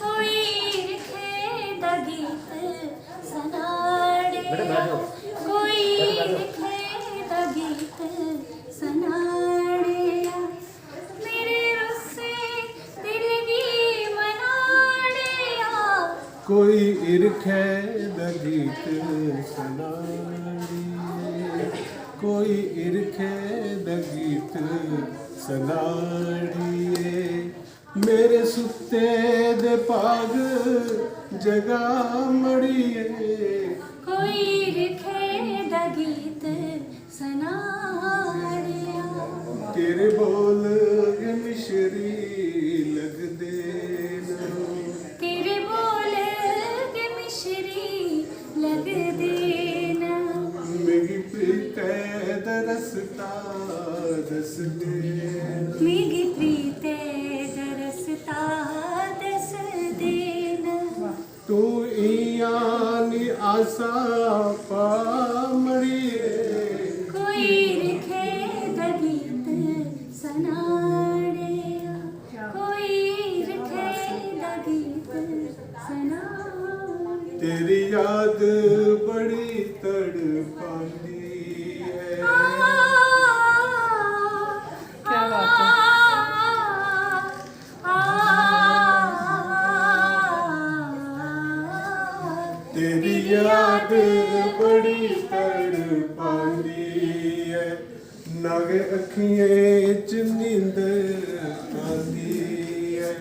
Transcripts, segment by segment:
कोई खेदा गीत सनाड़े कोई खेदा गीत सनाड़े मेरे रुस्से दिल की मनाड़े कोई इरखे दा गीत सनाड़िए कोई इरखे दा गीत सनाड़िए मेरे सुत्ते दे पाग जगा मड़िए कोई खेदा गीत सनाड़े तेरे बोल के मिश्री लग देना तेरे बोल के मिश्री लग देना मेरी प्रीते दरसता दस देना मेरी प्रीते दरसता दस देना तू इयानी आसा पा मड़िए कोई खेदा गीत सनाड़े कोई खेदा गीत सनाड़े तेरी याद बड़ी तड़पाती है क्या बात है तेरी याद बड़ी तड़पाती है नागे अखिएं च नींदर आंदी है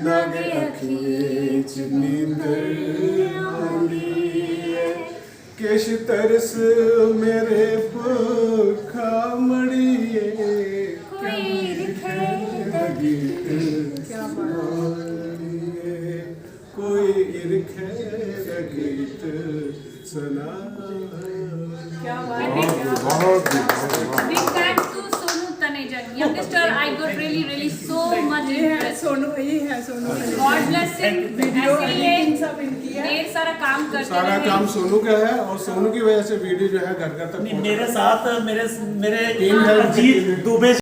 नागे अखिएं च नींदर आंदी है किश तरस मेरे भुखा मड़िए कोई खेदा गीत सुनाइए कोई इरखे दा गीत सुना Big thanks to Sonu Taneja, youngster. I got really so much impressed. Sonu ये है Sonu God bless him. Video ऐसे ही एडिटिंग सब इनकी है ढेर सारा काम करते सारा रहे। काम सोनू का है और सोनू की वजह से वीडियो जो है घर घर तक मेरे साथ मेरे टीम है अजीत दुबे